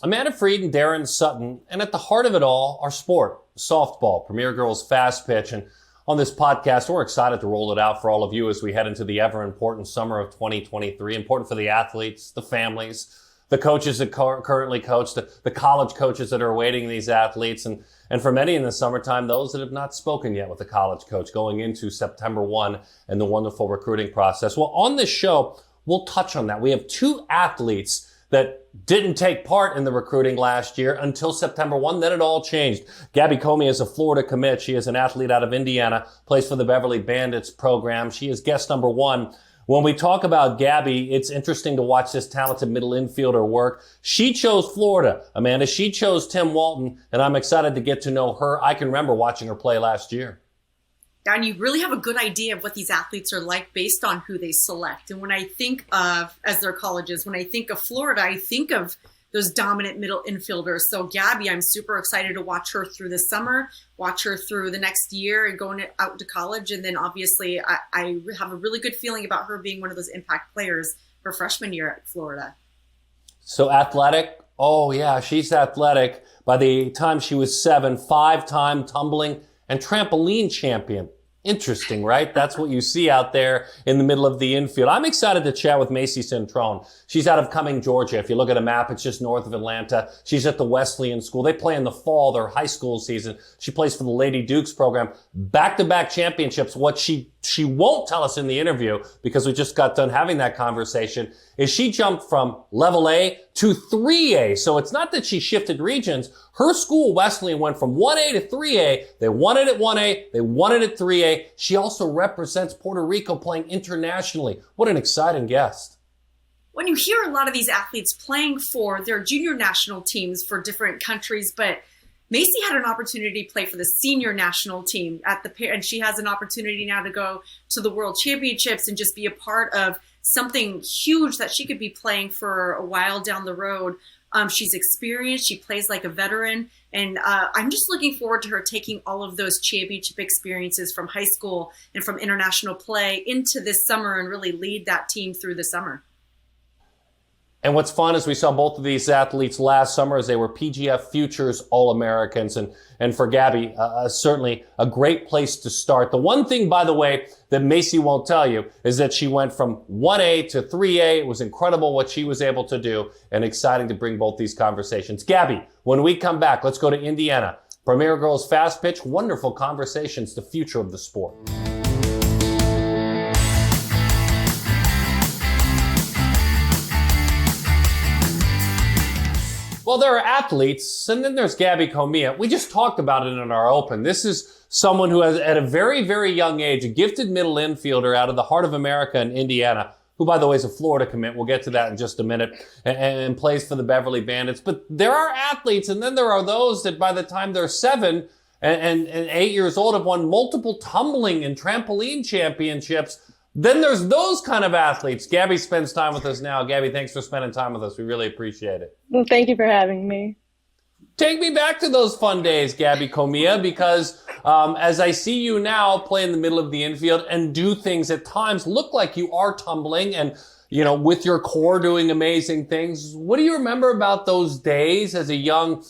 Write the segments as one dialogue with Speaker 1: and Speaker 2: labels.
Speaker 1: Amanda Freed and Daron Sutton, and at the heart of it all, our sport, softball, Premier Girls Fastpitch. And on this podcast, we're excited to roll it out for all of you as we head into the ever-important summer of 2023. Important for the athletes, the families, the coaches that currently coach, the college coaches that are awaiting these athletes, and for many in the summertime, those that have not spoken yet with a college coach going into September 1 and the wonderful recruiting process. Well, on this show, we'll touch on that. We have two athletes that didn't take part in the recruiting last year until September 1. Then it all changed. Gabi Comia is a Florida commit. She is an athlete out of Indiana, plays for the Beverly Bandits program. She is guest number 1. When we talk about Gabi, it's interesting to watch this talented middle infielder work. She chose Florida, Amanda. She chose Tim Walton, and I'm excited to get to know her. I can remember watching her play last year.
Speaker 2: And you really have a good idea of what these athletes are like based on who they select. And when I think of, as their colleges, when I think of Florida, I think of those dominant middle infielders. So Gabi, I'm super excited to watch her through the summer, watch her through the next year and going out to college. And then obviously I have a really good feeling about her being one of those impact players her freshman year at Florida.
Speaker 1: So athletic. Oh yeah, she's athletic. By the time she was 7, 5-time tumbling and trampoline champion. Interesting, right? That's what you see out there in the middle of the infield. I'm excited to chat with Macy Cintron. She's out of Cumming, Georgia. If you look at a map, it's just north of Atlanta. She's at the Wesleyan school. They play in the fall, their high school season. She plays for the Lady Dukes program. Back-to-back championships. What she won't tell us in the interview, because we just got done having that conversation, is she jumped from level A to 3A. So it's not that she shifted regions. Her school, Wesleyan, went from 1A to 3A. They won it at 1A. They won it at 3A. She also represents Puerto Rico playing internationally. What an exciting guest.
Speaker 2: When you hear a lot of these athletes playing for their junior national teams for different countries, but Macy had an opportunity to play for the senior national team and she has an opportunity now to go to the World Championships and just be a part of something huge that she could be playing for a while down the road. She's experienced. She plays like a veteran. And I'm just looking forward to her taking all of those championship experiences from high school and from international play into this summer and really lead that team through the summer.
Speaker 1: And what's fun is we saw both of these athletes last summer as they were PGF Futures All-Americans. And for Gabi, certainly a great place to start. The one thing, by the way, that Macy won't tell you is that she went from 1A to 3A. It was incredible what she was able to do and exciting to bring both these conversations. Gabi, when we come back, let's go to Indiana. Premier Girls Fastpitch, wonderful conversations, the future of the sport. Well, there are athletes, and then there's Gabi Comia. We just talked about it in our open. This is someone who has, at a very, very young age, a gifted middle infielder out of the heart of America in Indiana, who, by the way, is a Florida commit. We'll get to that in just a minute, and plays for the Beverly Bandits. But there are athletes, and then there are those that by the time they're 7 and 8 years old have won multiple tumbling and trampoline championships. Then there's those kind of athletes. Gabi spends time with us now. Gabi, thanks for spending time with us. We really appreciate it.
Speaker 3: Well, thank you for having me.
Speaker 1: Take me back to those fun days, Gabi Comia, because as I see you now play in the middle of the infield and do things at times look like you are tumbling and, you know, with your core doing amazing things. What do you remember about those days as a young,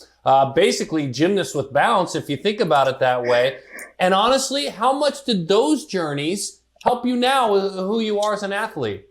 Speaker 1: basically gymnast with bounce, if you think about it that way? And honestly, how much did those journeys help you now with who you are as an athlete?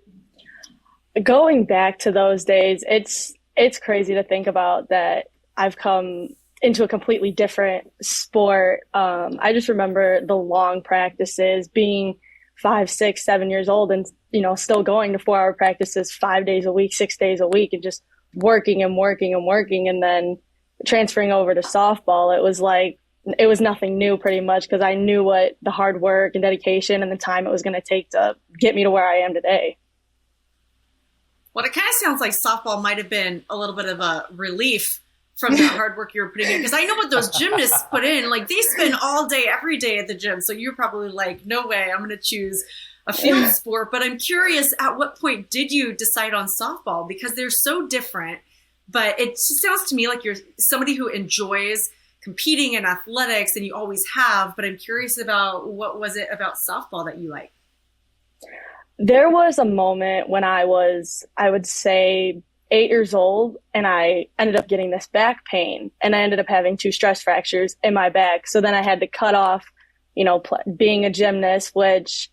Speaker 3: Going back to those days, it's crazy to think about that I've come into a completely different sport. I just remember the long practices, being 5, 6, 7 years old and, you know, still going to 4-hour practices 5 days a week, 6 days a week, and just working and working and working. And then transferring over to softball, it was nothing new pretty much, because I knew what the hard work and dedication and the time it was going to take to get me to where I am today.
Speaker 2: Well, it kind of sounds like softball might have been a little bit of a relief from the hard work you were putting in, because I know what those gymnasts put in. Like, they spend all day, every day at the gym. So you're probably like, no way, I'm going to choose a field sport. But I'm curious, at what point did you decide on softball? Because they're so different. But it just sounds to me like you're somebody who enjoys competing in athletics, and you always have, but I'm curious about what was it about softball that you like?
Speaker 3: There was a moment when I would say 8 years old, and I ended up getting this back pain, and I ended up having 2 stress fractures in my back. So then I had to cut off, being a gymnast, which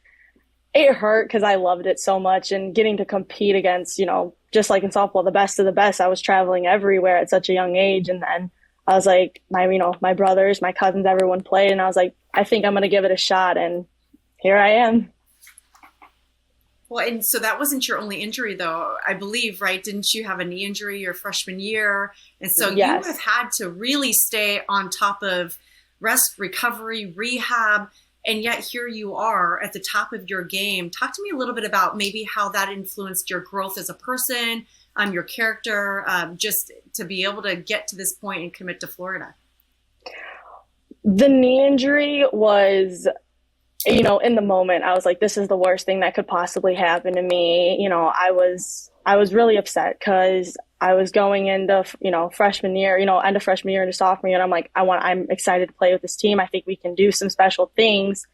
Speaker 3: it hurt because I loved it so much, and getting to compete against, just like in softball, the best of the best. I was traveling everywhere at such a young age. And then I was like, my brothers, my cousins, everyone played. And I was like, I think I'm going to give it a shot. And here I am.
Speaker 2: Well, and so that wasn't your only injury, though, I believe, right? Didn't you have a knee injury your freshman year? And so
Speaker 3: Yes.
Speaker 2: You have had to really stay on top of rest, recovery, rehab, and yet here you are at the top of your game. Talk to me a little bit about maybe how that influenced your growth as a person, your character, just to be able to get to this point and commit to Florida.
Speaker 3: The knee injury was, in the moment, I was like, this is the worst thing that could possibly happen to me. I was really upset because I was going into, freshman year, end of freshman year into sophomore year. And I'm like, I'm excited to play with this team. I think we can do some special things.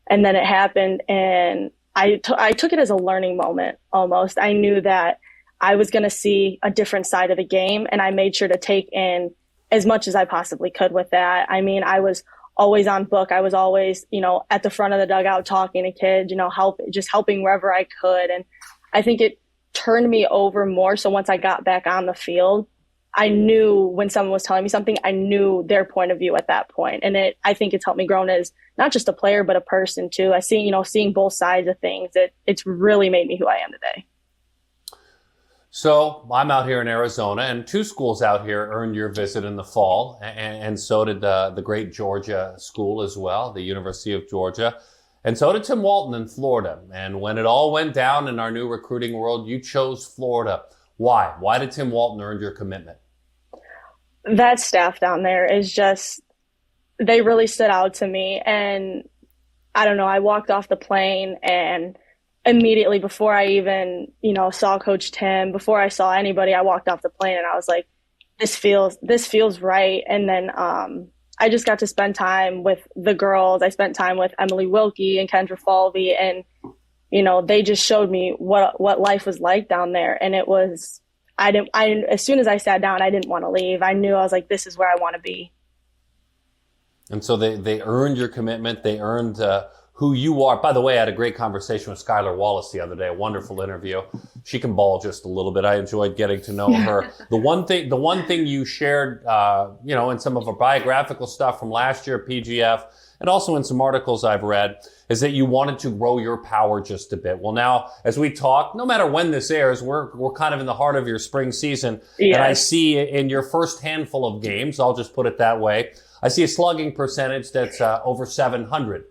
Speaker 3: And then it happened, and I took it as a learning moment almost. I knew that I was going to see a different side of the game, and I made sure to take in as much as I possibly could with that. I mean, I was always on book. I was always, at the front of the dugout talking to kids, helping wherever I could. And I think it turned me over more. So once I got back on the field, I knew when someone was telling me something, I knew their point of view at that point. And I think it's helped me grow as not just a player, but a person too. I see, seeing both sides of things, it's really made me who I am today.
Speaker 1: So I'm out here in Arizona, and 2 schools out here earned your visit in the fall, and so did the great Georgia school as well, the University of Georgia. And so did Tim Walton in Florida. And when it all went down in our new recruiting world, you chose Florida. Why? Why did Tim Walton earn your commitment?
Speaker 3: That staff down there is just, they really stood out to me. And I don't know, I walked off the plane, and immediately before I even, saw Coach Tim, before I saw anybody, I walked off the plane and I was like, this feels right. And then I just got to spend time with the girls. I spent time with Emily Wilkie and Kendra Falvey, and they just showed me what life was like down there. And it was, as soon as I sat down, I didn't want to leave. I knew, I was like, this is where I want to be.
Speaker 1: And so they earned your commitment. They earned who you are. By the way, I had a great conversation with Skylar Wallace the other day, a wonderful interview. She can ball just a little bit. I enjoyed getting to know her. The one thing you shared, in some of our biographical stuff from last year at PGF, and also in some articles I've read, is that you wanted to grow your power just a bit. Well, now, as we talk, no matter when this airs, we're kind of in the heart of your spring season. Yes. And I see in your first handful of games, I'll just put it that way, I see a slugging percentage that's over 700.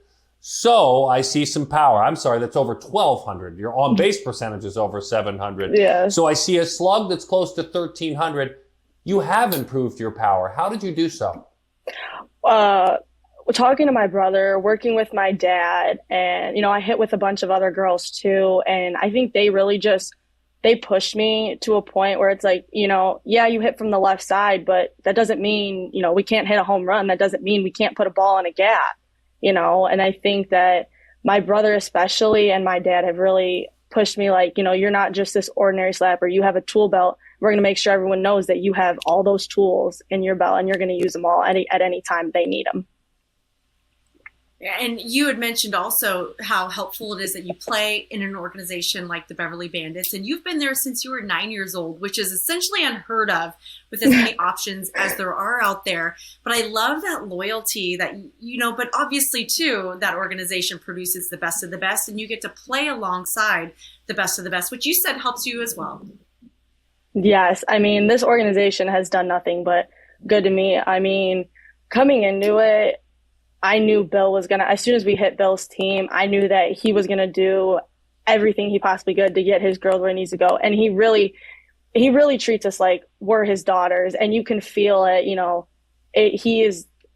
Speaker 1: So I see some power. I'm sorry, that's over 1,200. Your on-base percentage is over 700.
Speaker 3: Yeah.
Speaker 1: So I see a slug that's close to 1,300. You have improved your power. How did you do so?
Speaker 3: Talking to my brother, working with my dad, and, I hit with a bunch of other girls too. And I think they really they pushed me to a point where it's like, yeah, you hit from the left side, but that doesn't mean, we can't hit a home run. That doesn't mean we can't put a ball in a gap. And I think that my brother especially and my dad have really pushed me like, you're not just this ordinary slapper. You have a tool belt. We're going to make sure everyone knows that you have all those tools in your belt, and you're going to use them all at any time they need them.
Speaker 2: And you had mentioned also how helpful it is that you play in an organization like the Beverly Bandits, and you've been there since you were 9 years old, which is essentially unheard of with as many options as there are out there. But I love that loyalty that, but obviously too, that organization produces the best of the best, and you get to play alongside the best of the best, which you said helps you as well.
Speaker 3: Yes. I mean, this organization has done nothing but good to me. I mean, coming into it, I knew Bill was as soon as we hit Bill's team, I knew that he was going to do everything he possibly could to get his girls where he needs to go. And he really treats us like we're his daughters, and you can feel it.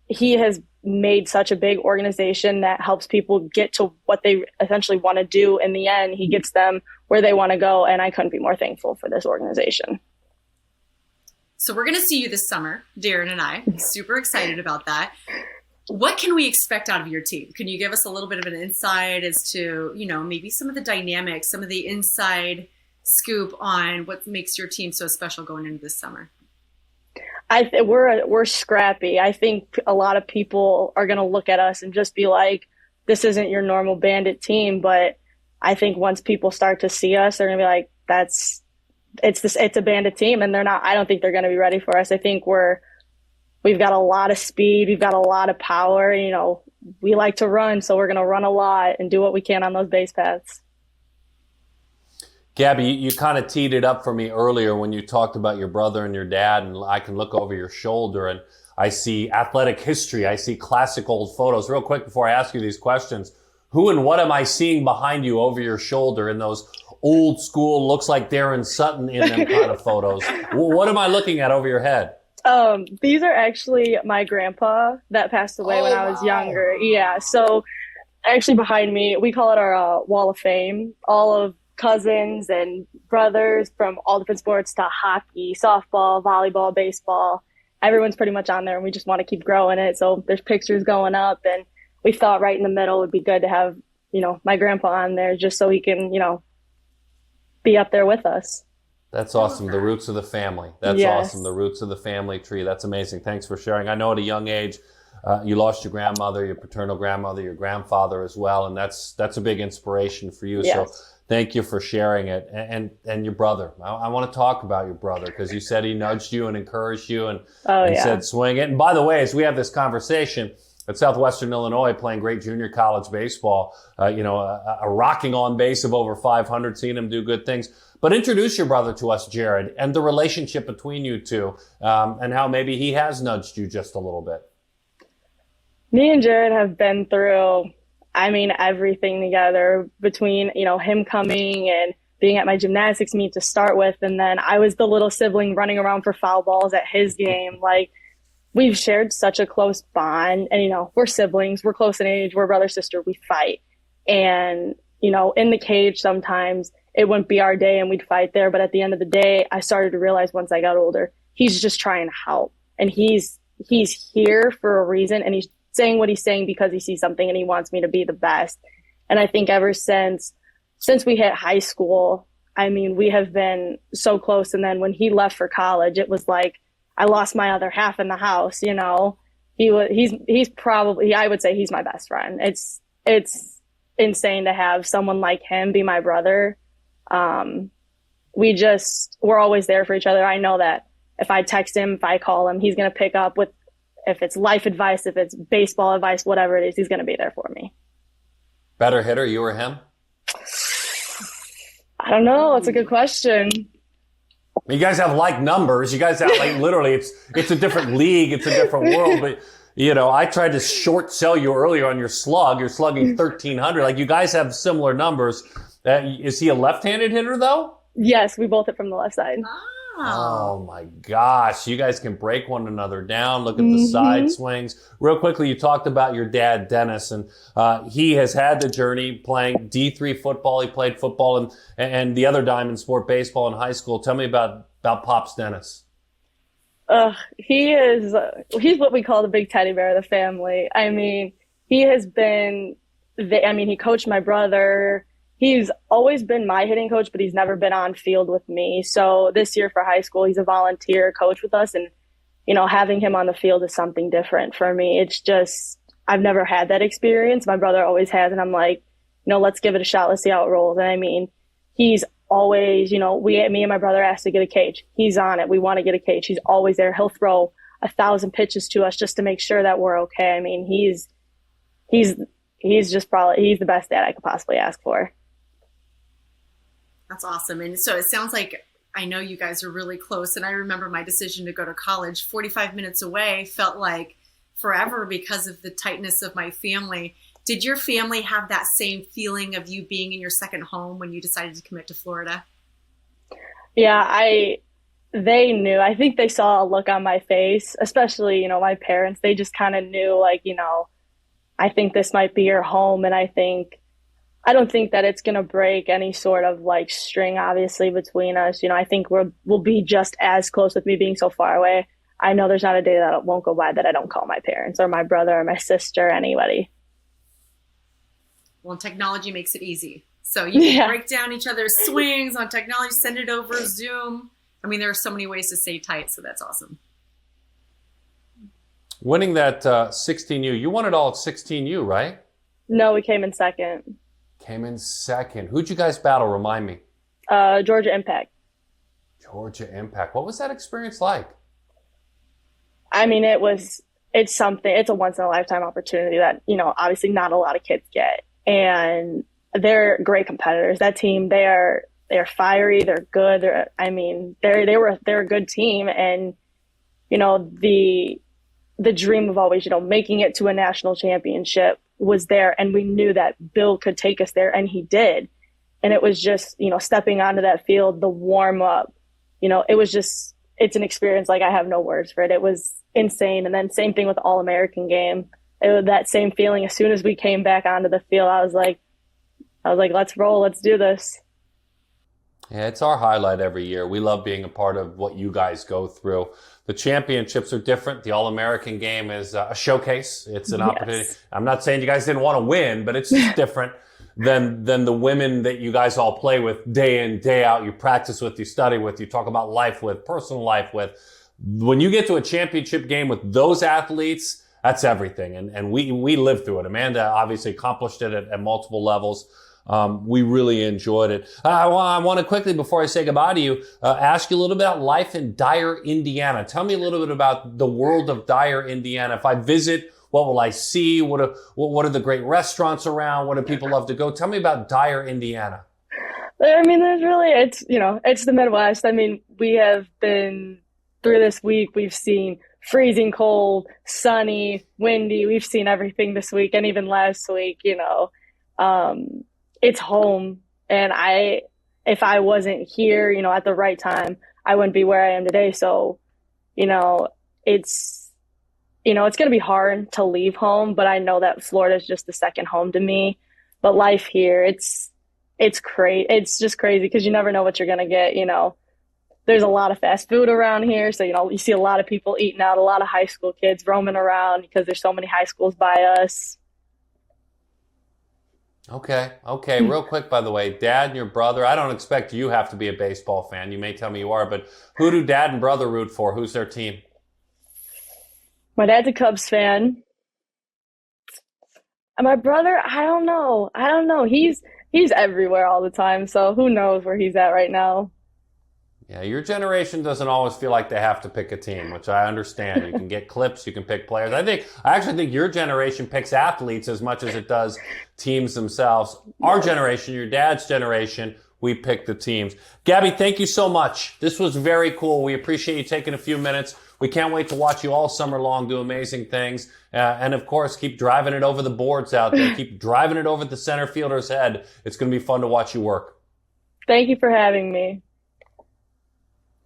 Speaker 3: He has made such a big organization that helps people get to what they essentially want to do. In the end, he gets them where they want to go. And I couldn't be more thankful for this organization.
Speaker 2: So we're going to see you this summer, Daron and I. Super excited about that. What can we expect out of your team? Can you give us a little bit of an insight as to, maybe some of the dynamics, some of the inside scoop on what makes your team so special going into this summer?
Speaker 3: We're scrappy. I think a lot of people are going to look at us and just be like, this isn't your normal Bandit team. But I think once people start to see us, they're going to be like, it's a Bandit team. And I don't think they're going to be ready for us. I think we've got a lot of speed. We've got a lot of power. You know, we like to run, so we're going to run a lot and do what we can on those base paths.
Speaker 1: Gabby, you kind of teed it up for me earlier when you talked about your brother and your dad, and I can look over your shoulder and I see athletic history. I see classic old photos. Real quick before I ask you these questions, who and what am I seing behind you over your shoulder in those old school, looks like Daron Sutton in them kind of photos? What am I looking at over your head?
Speaker 3: These are actually my grandpa that passed away when I was younger. Yeah, so actually behind me, we call it our wall of fame. All of cousins and brothers from all different sports to hockey, softball, volleyball, baseball. Everyone's pretty much on there, and we just want to keep growing it. So there's pictures going up, and we thought right in the middle would be good to have, you know, my grandpa on there just so he can, you know, be up there with us.
Speaker 1: That's awesome. The roots of the family. That's awesome. The roots of the family tree. That's amazing. Thanks for sharing. I know at a young age, you lost your grandmother, your paternal grandmother, your grandfather as well, and that's a big inspiration for you.
Speaker 3: Yes.
Speaker 1: So thank you for sharing it. And your brother. I want to talk about your brother because you said he nudged you and encouraged you and said swing it. And by the way, as we have this conversation, at Southwestern Illinois, playing great junior college baseball, a rocking on base of over 500, seeing him do good things. But introduce your brother to us, Jared, and the relationship between you two, and how maybe he has nudged you just a little bit.
Speaker 3: Me and Jared have been through, everything together between, him coming and being at my gymnastics meet to start with. And then I was the little sibling running around for foul balls at his game. Like, we've shared such a close bond, and, we're siblings, we're close in age, we're brother, sister, we fight. And, in the cage, sometimes it wouldn't be our day and we'd fight there. But at the end of the day, I started to realize once I got older, he's just trying to help, and he's here for a reason. And he's saying what he's saying because he sees something and he wants me to be the best. And I think ever since we hit high school, we have been so close. And then when he left for college, it was like, I lost my other half in the house, he's probably, I would say he's my best friend. It's insane to have someone like him be my brother. We're always there for each other. I know that if I text him, if I call him, he's going to pick up with, if it's life advice, if it's baseball advice, whatever it is, he's going to be there for me.
Speaker 1: Better hitter, you or him?
Speaker 3: I don't know. It's a good question.
Speaker 1: You guys have like numbers. You guys have literally, it's a different league. It's a different world. But, I tried to short sell you earlier on your slug. You're slugging 1,300. Like, you guys have similar numbers. Is he a left-handed hitter, though?
Speaker 3: Yes, we both hit from the left side.
Speaker 1: Oh my gosh. You guys can break one another down. Look at the side swings. Real quickly, you talked about your dad, Dennis, and he has had the journey playing D3 football. He played football and the other diamond sport, baseball, in high school. Tell me about Pops Dennis.
Speaker 3: He's what we call the big teddy bear of the family. He has been, he coached my brother. He's always been my hitting coach, but he's never been on field with me. So this year for high school, he's a volunteer coach with us. And, having him on the field is something different for me. It's just, I've never had that experience. My brother always has. And I'm like, let's give it a shot. Let's see how it rolls. And he's always, me and my brother asked to get a cage. He's on it. We want to get a cage. He's always there. He'll throw 1,000 pitches to us just to make sure that we're okay. He's the best dad I could possibly ask for.
Speaker 2: That's awesome. And so it sounds like, I know you guys are really close. And I remember my decision to go to college 45 minutes away felt like forever because of the tightness of my family. Did your family have that same feeling of you being in your second home when you decided to commit to Florida?
Speaker 3: Yeah, they knew. I think they saw a look on my face, especially, my parents. They just kind of knew, I think this might be your home. And I don't think that it's going to break any sort of string, obviously, between us. I think we'll be just as close with me being so far away. I know there's not a day that won't go by that I don't call my parents or my brother or my sister or anybody.
Speaker 2: Well, technology makes it easy. So you can break down each other's swings on technology, send it over Zoom. I mean, there are so many ways to stay tight, so that's awesome.
Speaker 1: Winning that 16U, you won it all at 16U, right?
Speaker 3: No, we came in second.
Speaker 1: Came in second. Who'd you guys battle? Remind me.
Speaker 3: Georgia Impact.
Speaker 1: Georgia Impact. What was that experience like?
Speaker 3: I mean, it's something, it's a once in a lifetime opportunity that, obviously not a lot of kids get. And they're great competitors. That team, they're fiery, they're good. They're a good team. And, the dream of always, making it to a national championship was there. And we knew that Bill could take us there, and he did. And it was just, stepping onto that field, the warm up, it's an experience like I have no words for it. It was insane. And then same thing with the All-American game. It was that same feeling. As soon as we came back onto the field, I was like, let's roll, let's do this.
Speaker 1: Yeah, it's our highlight every year. We love being a part of what you guys go through. The championships are different. The All-American game is a showcase. It's an opportunity. I'm not saying you guys didn't want to win, but it's just different than the women that you guys all play with day in, day out. You practice with, you study with, you talk about life with, personal life with. When you get to a championship game with those athletes, that's everything. And we lived through it. Amanda obviously accomplished it at multiple levels. We really enjoyed it. I want to quickly, before I say goodbye to you, ask you a little bit about life in Dyer, Indiana. Tell me a little bit about the world of Dyer, Indiana. If I visit, what will I see? What are the great restaurants around? What do people love to go? Tell me about Dyer, Indiana.
Speaker 3: I mean, it's the Midwest. I mean, we have been through this week. We've seen freezing cold, sunny, windy. We've seen everything this week, and even last week, it's home. And if I wasn't here, at the right time, I wouldn't be where I am today. So, it's going to be hard to leave home, but I know that Florida is just the second home to me. But life here, it's crazy. It's just crazy because you never know what you're going to get. There's a lot of fast food around here. So, you see a lot of people eating out, a lot of high school kids roaming around because there's so many high schools by us.
Speaker 1: Okay. Real quick, by the way, Dad and your brother, I don't expect you have to be a baseball fan. You may tell me you are, but who do Dad and brother root for? Who's their team?
Speaker 3: My dad's a Cubs fan. And my brother, I don't know. He's everywhere all the time. So who knows where he's at right now.
Speaker 1: Yeah, your generation doesn't always feel like they have to pick a team, which I understand. You can get clips, you can pick players. I actually think your generation picks athletes as much as it does teams themselves. Our generation, your dad's generation, we pick the teams. Gabby, thank you so much. This was very cool. We appreciate you taking a few minutes. We can't wait to watch you all summer long do amazing things. And of course, keep driving it over the boards out there. Keep driving it over the center fielder's head. It's going to be fun to watch you work.
Speaker 3: Thank you for having me.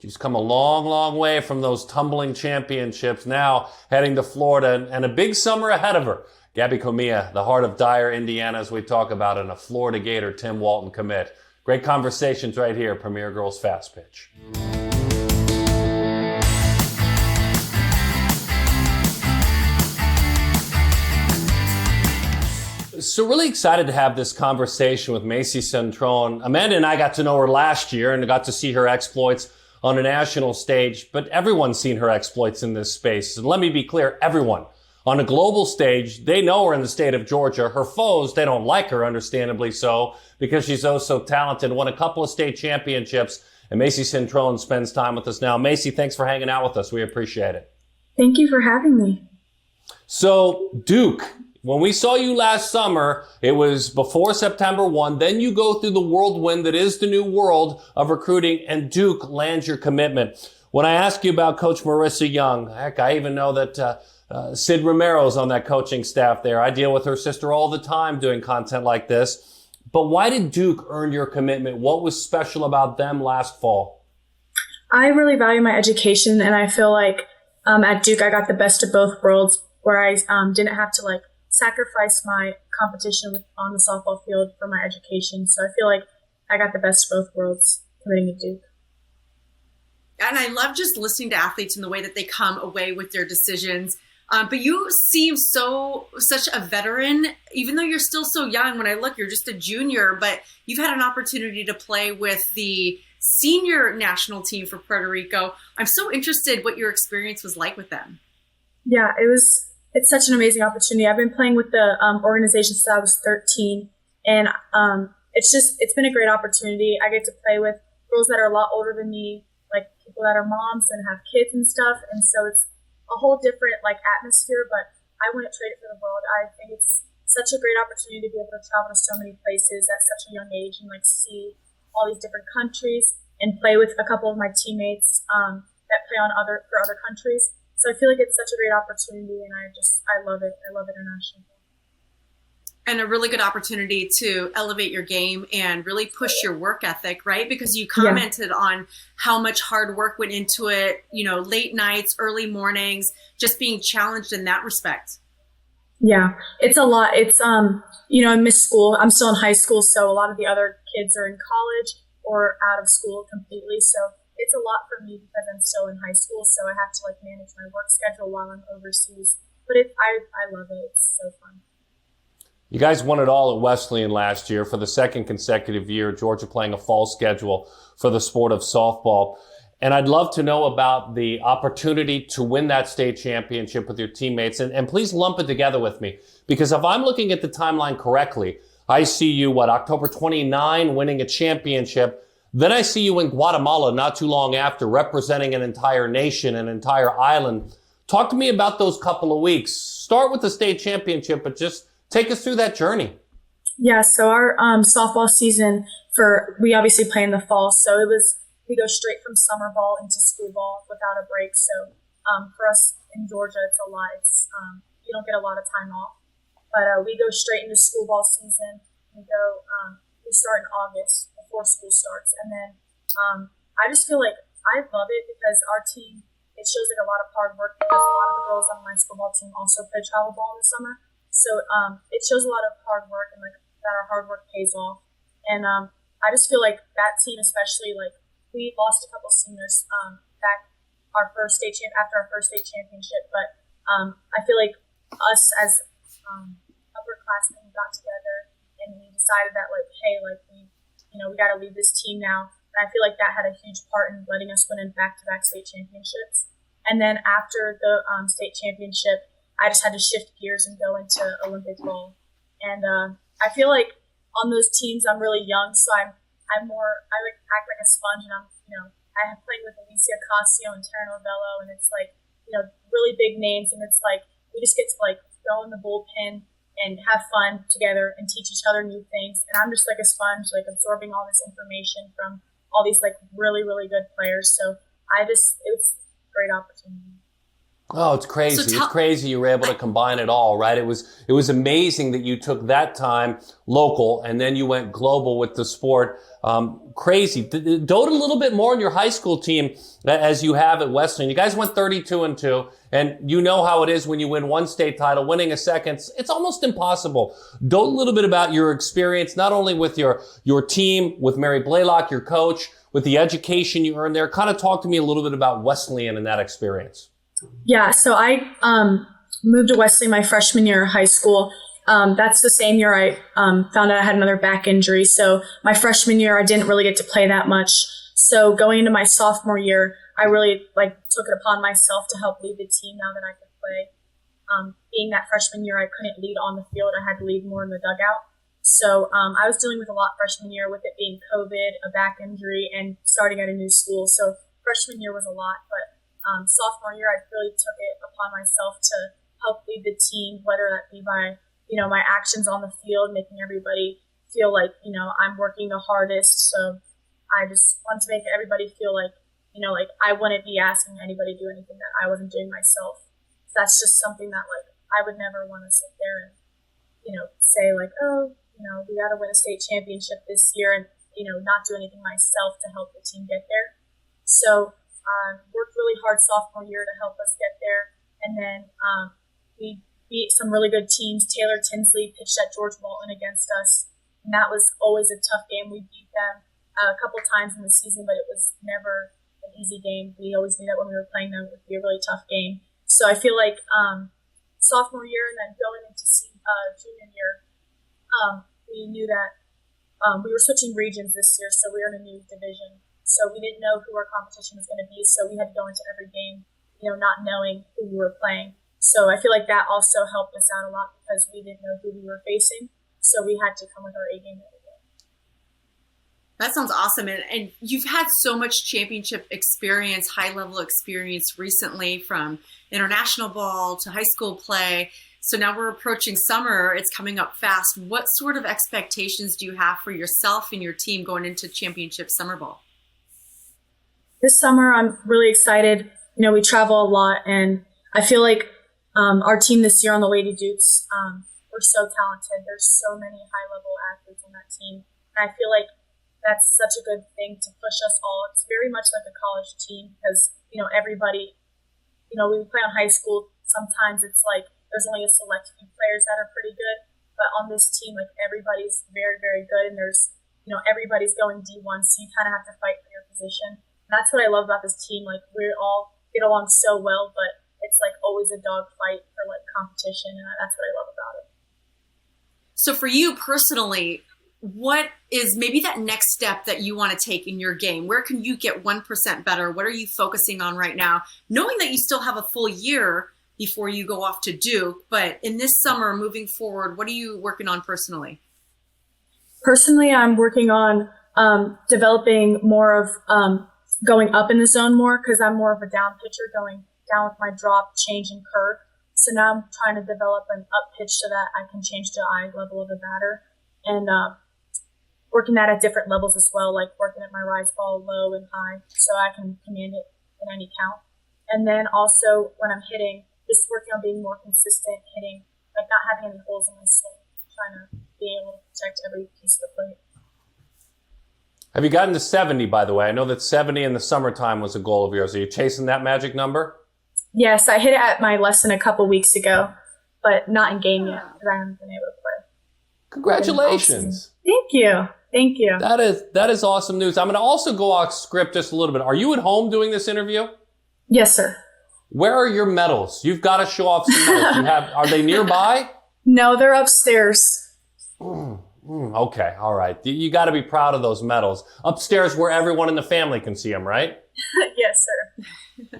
Speaker 1: She's come a long, long way from those tumbling championships, now heading to Florida and a big summer ahead of her. Gabi Comia, the heart of Dyer, Indiana, as we talk about, and a Florida Gator Tim Walton commit. Great conversations right here, Premier Girls Fast Pitch. So really excited to have this conversation with Macy Centron. Amanda and I got to know her last year and got to see her exploits on a national stage, but everyone's seen her exploits in this space. And let me be clear, everyone. On a global stage, they know her in the state of Georgia. Her foes, they don't like her, understandably so, because she's so talented. Won a couple of state championships, and Macy Cintron spends time with us now. Macy, thanks for hanging out with us. We appreciate it.
Speaker 4: Thank you for having me.
Speaker 1: So, Duke, when we saw you last summer, it was before September 1. Then you go through the whirlwind that is the new world of recruiting, and Duke lands your commitment. When I ask you about Coach Marissa Young, heck, I even know that Sid Romero's on that coaching staff there. I deal with her sister all the time doing content like this. But why did Duke earn your commitment? What was special about them last fall?
Speaker 4: I really value my education, and I feel like at Duke I got the best of both worlds, where I didn't have to sacrifice my competition on the softball field for my education. So I feel like I got the best of both worlds committing at Duke.
Speaker 2: And I love just listening to athletes and the way that they come away with their decisions. But you seem such a veteran, even though you're still so young. When I look, you're just a junior, but you've had an opportunity to play with the senior national team for Puerto Rico. I'm so interested what your experience was like with them.
Speaker 4: Yeah, it's such an amazing opportunity. I've been playing with the organization since I was 13, and it's been a great opportunity. I get to play with girls that are a lot older than me, like people that are moms and have kids and stuff, and so it's a whole different like atmosphere, but I wouldn't trade it for the world. I think it's such a great opportunity to be able to travel to so many places at such a young age and like see all these different countries and play with a couple of my teammates that play for other countries. So I feel like it's such a great opportunity, and I love it. I love international.
Speaker 2: And a really good opportunity to elevate your game and really push your work ethic, right? Because you commented on how much hard work went into it, late nights, early mornings, just being challenged in that respect.
Speaker 4: Yeah, it's a lot. It's, I miss school. I'm still in high school, so a lot of the other kids are in college or out of school completely. So it's a lot for me because I'm still in high school, so I have to like manage my work schedule while I'm overseas. But I love it. It's so fun.
Speaker 1: You guys won it all at Wesleyan last year for the second consecutive year, Georgia playing a fall schedule for the sport of softball. And I'd love to know about the opportunity to win that state championship with your teammates. And please lump it together with me, because if I'm looking at the timeline correctly, I see you, October 29, winning a championship. Then I see you in Guatemala not too long after, representing an entire nation, an entire island. Talk to me about those couple of weeks. Start with the state championship, but just take us through that journey.
Speaker 4: Yeah, so our softball season we obviously play in the fall, so we go straight from summer ball into school ball without a break. So for us in Georgia, it's a lot. You don't get a lot of time off, but we go straight into school ball season. We start in August before school starts, and then I just feel like I love it because our team, it shows like a lot of hard work, because a lot of the girls on my school ball team also play travel ball in the summer. So it shows a lot of hard work, and like that our hard work pays off. And I just feel like that team, especially, like we lost a couple seniors back after our first state championship, but I feel like us as upperclassmen got together and we decided that like, hey, like we got to leave this team now. And I feel like that had a huge part in letting us win in back-to-back state championships. And then after the state championship, I just had to shift gears and go into Olympic ball. And I feel like on those teams, I'm really young, so I like act like a sponge, and I have played with Alicia Casio and Taron Novello, and it's like, really big names, and it's like, we just get to like go in the bullpen and have fun together and teach each other new things. And I'm just like a sponge, like absorbing all this information from all these like really, really good players. So it was a great opportunity.
Speaker 1: Oh, it's crazy. It's crazy you were able to combine it all, right? It was amazing that you took that time local and then you went global with the sport. Crazy. Dote a little bit more on your high school team as you have at Wesleyan. You guys went 32-2, and you know how it is when you win one state title, winning a second. It's almost impossible. Dote a little bit about your experience, not only with your team, with Mary Blaylock, your coach, with the education you earned there. Kind of talk to me a little bit about Wesleyan and that experience.
Speaker 4: Yeah, so I moved to Wesleyan my freshman year of high school. That's the same year I found out I had another back injury. So my freshman year, I didn't really get to play that much. So going into my sophomore year, I really took it upon myself to help lead the team now that I could play. Being that freshman year, I couldn't lead on the field. I had to lead more in the dugout. So I was dealing with a lot freshman year, with it being COVID, a back injury, and starting at a new school. So freshman year was a lot, but sophomore year, I really took it upon myself to help lead the team, whether that be by, my actions on the field, making everybody feel like, I'm working the hardest. So I just want to make everybody feel like, I wouldn't be asking anybody to do anything that I wasn't doing myself. That's just something that, I would never want to sit there and, say oh, we got to win a state championship this year and, not do anything myself to help the team get there. So worked really hard sophomore year to help us get there. And then we beat some really good teams. Taylor Tinsley pitched at George Walton against us, and that was always a tough game. We beat them a couple times in the season, but it was never an easy game. We always knew that when we were playing them, it would be a really tough game. So I feel like sophomore year and then going into junior year, we knew that we were switching regions this year, so we were in a new division. So we didn't know who our competition was going to be, so we had to go into every game, not knowing who we were playing. So I feel like that also helped us out a lot because we didn't know who we were facing, so we had to come with our A game every day.
Speaker 2: That sounds awesome. And you've had so much championship experience, high-level experience recently, from international ball to high school play. So now we're approaching summer. It's coming up fast. What sort of expectations do you have for yourself and your team going into championship summer ball?
Speaker 4: This summer, I'm really excited. We travel a lot, and I feel like our team this year on the Lady Dukes, we're so talented. There's so many high-level athletes on that team. And I feel like that's such a good thing to push us all. It's very much like a college team because, everybody, we play on high school. Sometimes it's like there's only a select few players that are pretty good. But on this team, like everybody's very, very good. And there's, everybody's going D1, so you kind of have to fight for your position. And that's what I love about this team. Like we all get along so well, but it's like always a dogfight for like competition. And that's what I love about it.
Speaker 2: So for you personally, what is maybe that next step that you want to take in your game? Where can you get 1% better? What are you focusing on right now? Knowing that you still have a full year before you go off to Duke, but in this summer, moving forward, what are you working on personally?
Speaker 4: Personally, I'm working on developing more of going up in the zone more because I'm more of a down pitcher, going down with my drop, change, and curve. So now I'm trying to develop an up pitch so that I can change to eye level of the batter. And working that at different levels as well, like working at my rise ball low and high so I can command it in any count. And then also when I'm hitting, just working on being more consistent hitting, like not having any holes in my swing, trying to be able to protect every piece of the plate.
Speaker 1: Have you gotten to 70, by the way? I know that 70 in the summertime was a goal of yours. Are you chasing that magic number?
Speaker 4: Yes, I hit it at my lesson a couple weeks ago, but not in game yet because I haven't been able to play.
Speaker 1: Congratulations.
Speaker 4: Thank you. Thank you.
Speaker 1: That is awesome news. I'm going to also go off script just a little bit. Are you at home doing this interview?
Speaker 4: Yes, sir.
Speaker 1: Where are your medals? You've got to show off some medals. Are they nearby?
Speaker 4: No, they're upstairs.
Speaker 1: Okay. All right. You got to be proud of those medals. Upstairs where everyone in the family can see them, right?
Speaker 4: Yes, sir.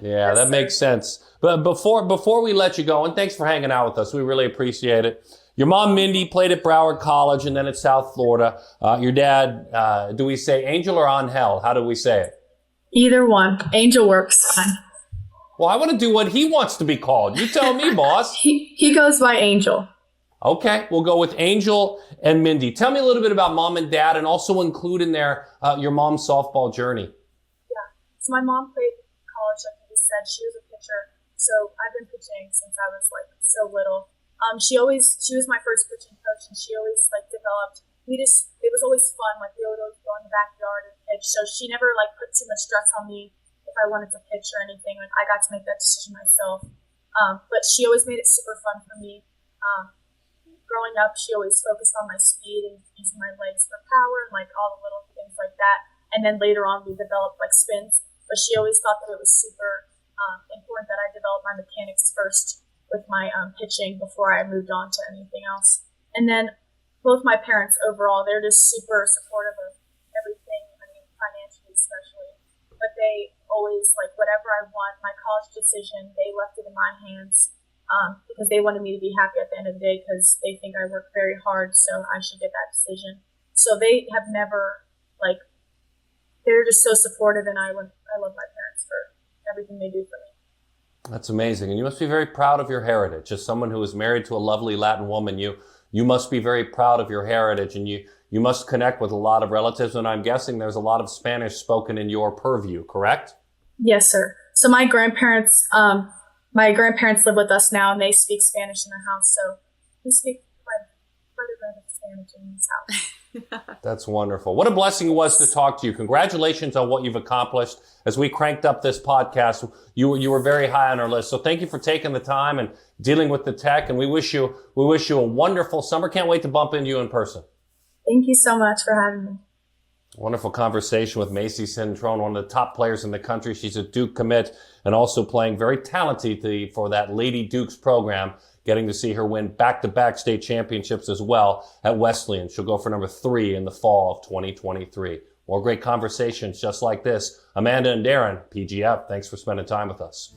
Speaker 1: Yeah,
Speaker 4: yes,
Speaker 1: that
Speaker 4: sir.
Speaker 1: makes sense. But before we let you go, and thanks for hanging out with us. We really appreciate it. Your mom, Mindy, played at Broward College and then at South Florida. Your dad, do we say Angel or Angel? How do we say it?
Speaker 4: Either one. Angel works fine.
Speaker 1: Well, I want to do what he wants to be called. You tell me, boss.
Speaker 4: He goes by Angel.
Speaker 1: Okay, we'll go with Angel and Mindy. Tell me a little bit about mom and dad, and also include in there your mom's softball journey.
Speaker 4: Yeah, so my mom played college, like you said. She was a pitcher, so I've been pitching since I was like so little. She was my first pitching coach, and she always like developed. It was always fun. Like we would always go in the backyard and pitch. So she never like put too much stress on me if I wanted to pitch or anything. Like I got to make that decision myself. But she always made it super fun for me. Growing up, she always focused on my speed and using my legs for power and like all the little things like that. And then later on, we developed like spins. But she always thought that it was super important that I develop my mechanics first with my pitching before I moved on to anything else. And then both my parents overall, they're just super supportive of everything, I mean, financially especially. But they always, like, whatever I want, my college decision, they left it in my hands because they wanted me to be happy at the end of the day because they think I work very hard, so I should get that decision. So they have never, like, they're just so supportive, and I love my parents for everything they do for me.
Speaker 1: That's amazing. And you must be very proud of your heritage. As someone who is married to a lovely Latin woman, you must be very proud of your heritage, and you must connect with a lot of relatives, and I'm guessing there's a lot of Spanish spoken in your purview, correct?
Speaker 4: Yes, sir. So my grandparents live with us now, and they speak Spanish in the house, so we speak quite a bit of Spanish in this house.
Speaker 1: That's wonderful. What a blessing it was to talk to you. Congratulations on what you've accomplished. As we cranked up this podcast, you were very high on our list. So thank you for taking the time and dealing with the tech. And we wish you a wonderful summer. Can't wait to bump into you in person.
Speaker 4: Thank you so much for having me.
Speaker 1: Wonderful conversation with Macy Cintron, one of the top players in the country. She's a Duke commit and also playing very talented for that Lady Dukes program. getting to see her win back-to-back state championships as well at Wesleyan. She'll go for number 3 in the fall of 2023. More great conversations just like this. Amanda and Daron, PGF, thanks for spending time with us.